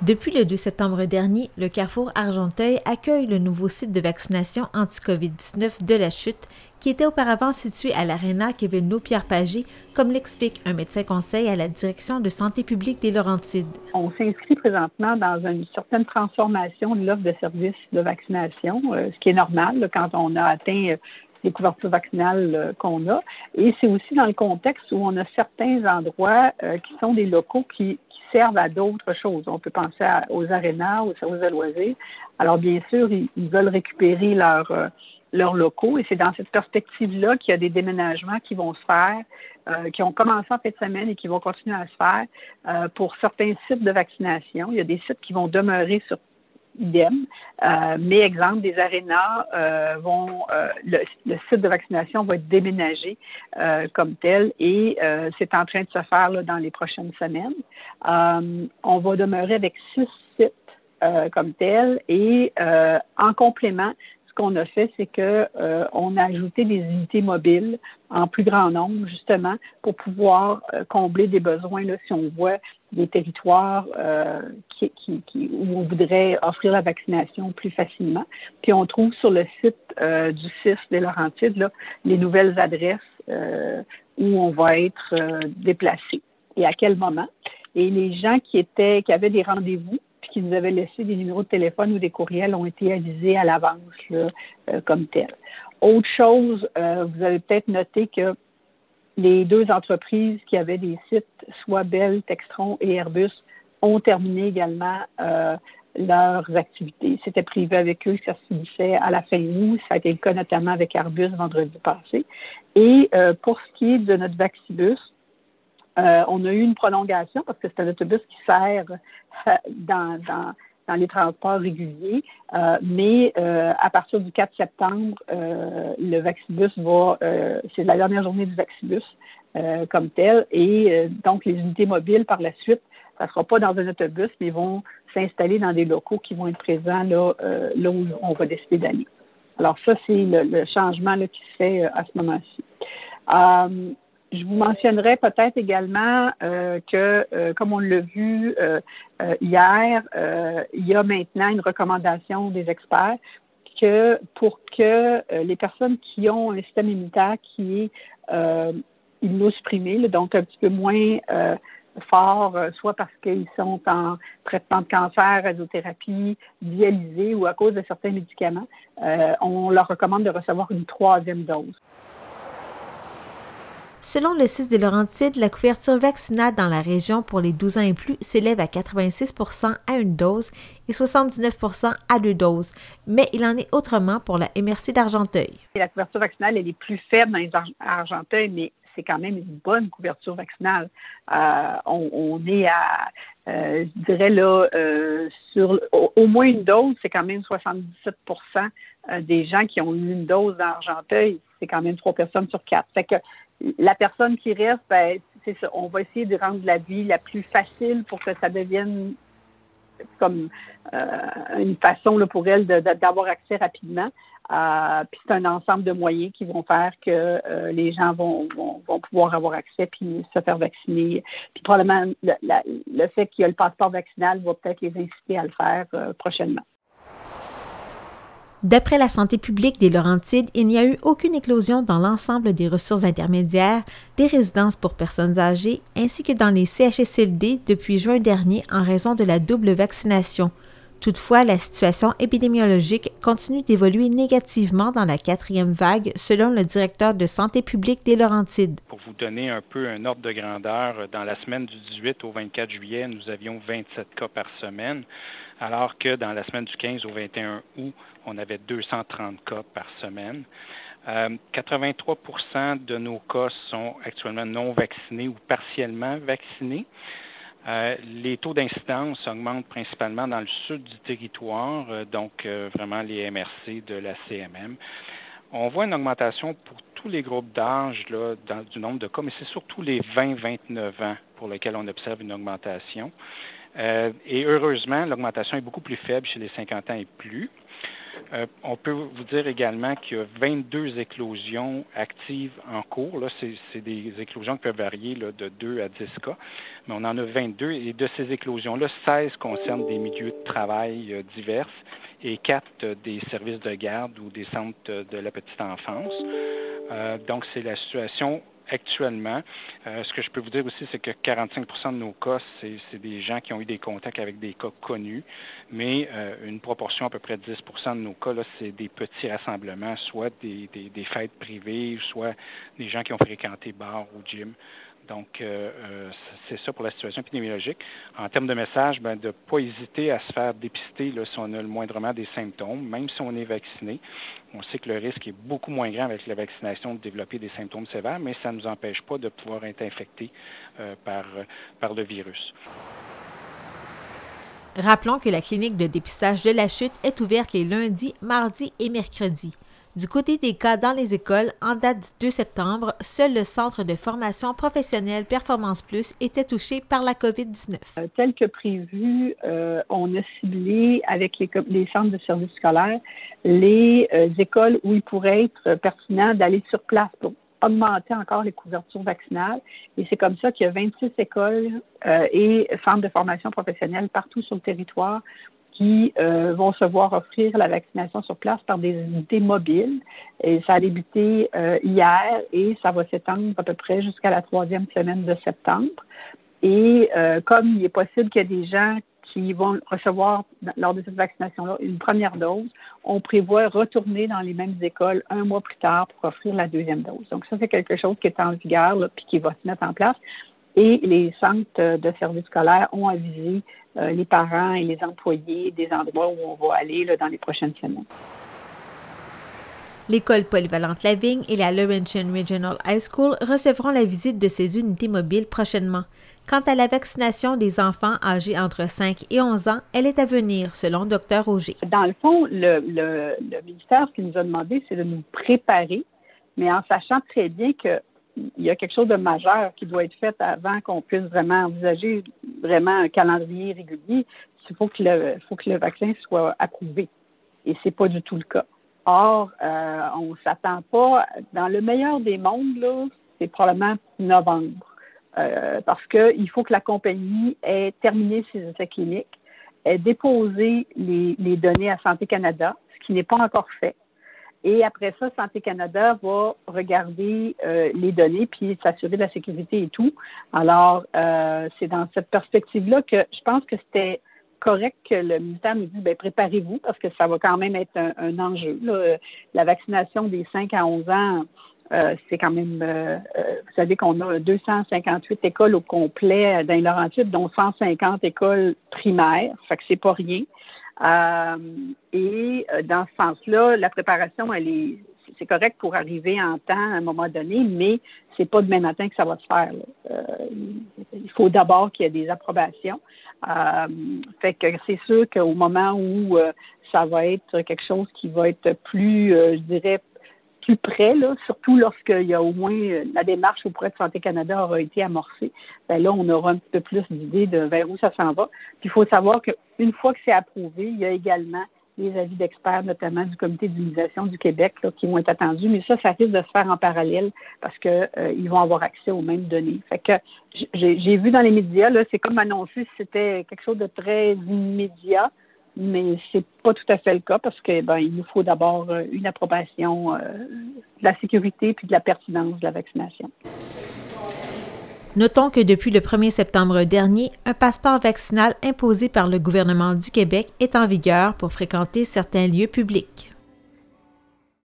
Depuis le 2 septembre dernier, le Carrefour Argenteuil accueille le nouveau site de vaccination anti-COVID-19 de la Chute, qui était auparavant situé à l'Aréna Kevin-Pierre Pagé, comme l'explique un médecin conseil à la direction de santé publique des Laurentides. On s'inscrit présentement dans une certaine transformation de l'offre de services de vaccination, ce qui est normal là, quand on a atteint les couvertures vaccinales qu'on a. Et c'est aussi dans le contexte où on a certains endroits qui sont des locaux qui servent à d'autres choses. On peut penser aux arénas, aux services de loisirs. Alors bien sûr, ils veulent récupérer leurs locaux et c'est dans cette perspective-là qu'il y a des déménagements qui vont se faire, qui ont commencé en fin de semaine et qui vont continuer à se faire pour certains sites de vaccination. Il y a des sites qui vont demeurer sur idem, mais exemple, des arénas le site de vaccination va être déménagé comme tel et c'est en train de se faire là, dans les prochaines semaines. On va demeurer avec 6 sites comme tel et en complément, ce qu'on a fait, c'est qu'on a ajouté des unités mobiles en plus grand nombre, justement, pour pouvoir combler des besoins, là, si on voit des territoires où on voudrait offrir la vaccination plus facilement. Puis on trouve sur le site du CIS des Laurentides là, les nouvelles adresses où on va être déplacé et à quel moment. Et les gens qui avaient des rendez-vous, puis qui nous avaient laissé des numéros de téléphone ou des courriels ont été avisés à l'avance comme tel. Autre chose, vous avez peut-être noté que les 2 entreprises qui avaient des sites, soit Bell, Textron et Airbus, ont terminé également leurs activités. C'était prévu avec eux que ça se finissait à la fin août. Ça a été le cas notamment avec Airbus vendredi passé. Et pour ce qui est de notre Vaccibus, on a eu une prolongation parce que c'est un autobus qui sert dans les transports réguliers, mais à partir du 4 septembre, le Vaccibus c'est la dernière journée du Vaccibus comme tel, et donc les unités mobiles par la suite, ça ne sera pas dans un autobus, mais vont s'installer dans des locaux qui vont être présents là où on va décider d'aller. Alors ça, c'est le changement là, qui se fait à ce moment-ci. Je vous mentionnerai peut-être également que, comme on l'a vu hier, il y a maintenant une recommandation des experts que pour que les personnes qui ont un système immunitaire qui est immunosupprimé, donc un petit peu moins fort, soit parce qu'ils sont en traitement de cancer, radiothérapie, dialysés ou à cause de certains médicaments, on leur recommande de recevoir une 3e dose. Selon le CIS des Laurentides, la couverture vaccinale dans la région pour les 12 ans et plus s'élève à 86 % à une dose et 79 % à 2 doses. Mais il en est autrement pour la MRC d'Argenteuil. La couverture vaccinale, elle est plus faible dans les Argenteuil, mais c'est quand même une bonne couverture vaccinale. On est à, je dirais là, sur au moins une dose, c'est quand même 77 % des gens qui ont eu une dose dans Argenteuil. C'est quand même 3 personnes sur 4. Fait que la personne qui reste, c'est ça, on va essayer de rendre la vie la plus facile pour que ça devienne comme une façon là, pour elle d'avoir accès rapidement. Puis c'est un ensemble de moyens qui vont faire que les gens vont pouvoir avoir accès puis se faire vacciner. Puis probablement, le fait qu'il y a le passeport vaccinal va peut-être les inciter à le faire prochainement. D'après la santé publique des Laurentides, il n'y a eu aucune éclosion dans l'ensemble des ressources intermédiaires, des résidences pour personnes âgées, ainsi que dans les CHSLD depuis juin dernier en raison de la double vaccination. Toutefois, la situation épidémiologique continue d'évoluer négativement dans la 4e vague, selon le directeur de santé publique des Laurentides. Pour vous donner un peu un ordre de grandeur, dans la semaine du 18 au 24 juillet, nous avions 27 cas par semaine, alors que dans la semaine du 15 au 21 août, on avait 230 cas par semaine. 83 % de nos cas sont actuellement non vaccinés ou partiellement vaccinés. Les taux d'incidence augmentent principalement dans le sud du territoire, donc vraiment les MRC de la CMM. On voit une augmentation pour tous les groupes d'âge du nombre de cas, mais c'est surtout les 20-29 ans pour lesquels on observe une augmentation. Et heureusement, l'augmentation est beaucoup plus faible chez les 50 ans et plus. On peut vous dire également qu'il y a 22 éclosions actives en cours. Là, c'est des éclosions qui peuvent varier là, de 2 à 10 cas, mais on en a 22. Et de ces éclosions-là, 16 concernent des milieux de travail divers et 4 des services de garde ou des centres de la petite enfance. Donc, c'est la situation actuellement. Ce que je peux vous dire aussi, c'est que 45 de nos cas, c'est des gens qui ont eu des contacts avec des cas connus, mais une proportion à peu près 10 de nos cas, là, c'est des petits rassemblements, soit des fêtes privées, soit des gens qui ont fréquenté bar ou gym. Donc, c'est ça pour la situation épidémiologique. En termes de message, de ne pas hésiter à se faire dépister là, si on a le moindrement des symptômes, même si on est vacciné. On sait que le risque est beaucoup moins grand avec la vaccination de développer des symptômes sévères, mais ça ne nous empêche pas de pouvoir être infecté par le virus. Rappelons que la clinique de dépistage de la chute est ouverte les lundis, mardis et mercredis. Du côté des cas dans les écoles, en date du 2 septembre, seul le Centre de formation professionnelle Performance Plus était touché par la COVID-19. Tel que prévu, on a ciblé avec les centres de services scolaires les écoles où il pourrait être pertinent d'aller sur place pour augmenter encore les couvertures vaccinales. Et c'est comme ça qu'il y a 26 écoles et centres de formation professionnelle partout sur le territoire qui vont se voir offrir la vaccination sur place par des unités mobiles. Et ça a débuté hier et ça va s'étendre à peu près jusqu'à la 3e semaine de septembre. Et comme il est possible qu'il y ait des gens qui vont recevoir, lors de cette vaccination-là, une première dose, on prévoit retourner dans les mêmes écoles un mois plus tard pour offrir la 2e dose. Donc ça, c'est quelque chose qui est en vigueur là, puis qui va se mettre en place. Et les centres de services scolaires ont avisé les parents et les employés des endroits où on va aller là, dans les prochaines semaines. L'école polyvalente Lavigne et la Laurentian Regional High School recevront la visite de ces unités mobiles prochainement. Quant à la vaccination des enfants âgés entre 5 et 11 ans, elle est à venir, selon Dr Auger. Dans le fond, le ministère, ce qu'il nous a demandé, c'est de nous préparer, mais en sachant très bien qu'il y a quelque chose de majeur qui doit être fait avant qu'on puisse vraiment envisager vraiment un calendrier régulier. Il faut que le vaccin soit approuvé. Et ce n'est pas du tout le cas. Or, on ne s'attend pas, dans le meilleur des mondes, là, c'est probablement novembre. Parce qu'il faut que la compagnie ait terminé ses essais cliniques, ait déposé les données à Santé Canada, ce qui n'est pas encore fait. Et après ça, Santé Canada va regarder les données puis s'assurer de la sécurité et tout. Alors, c'est dans cette perspective-là que je pense que c'était correct que le ministère nous dise, préparez-vous parce que ça va quand même être un enjeu. Là. La vaccination des 5 à 11 ans, c'est quand même, vous savez qu'on a 258 écoles au complet dans les Laurentides, dont 150 écoles primaires, fait que c'est pas rien. Et dans ce sens-là, la préparation, c'est correct pour arriver en temps à un moment donné, mais c'est pas demain matin que ça va se faire. Il faut d'abord qu'il y ait des approbations. Fait que c'est sûr qu'au moment où ça va être quelque chose qui va être plus, je dirais, plus près, là, surtout lorsqu'il y a au moins la démarche auprès de Santé Canada aura été amorcée, là, on aura un petit peu plus d'idées de vers où ça s'en va. Puis il faut savoir qu'une fois que c'est approuvé, il y a également les avis d'experts, notamment du Comité d'immunisation du Québec, là, qui vont être attendus, mais ça risque de se faire en parallèle parce qu'ils vont avoir accès aux mêmes données. Fait que j'ai vu dans les médias, là, c'est comme annoncé si c'était quelque chose de très immédiat, mais c'est pas tout à fait le cas parce que il nous faut d'abord une approbation de la sécurité puis de la pertinence de la vaccination. Notons que depuis le 1er septembre dernier, un passeport vaccinal imposé par le gouvernement du Québec est en vigueur pour fréquenter certains lieux publics.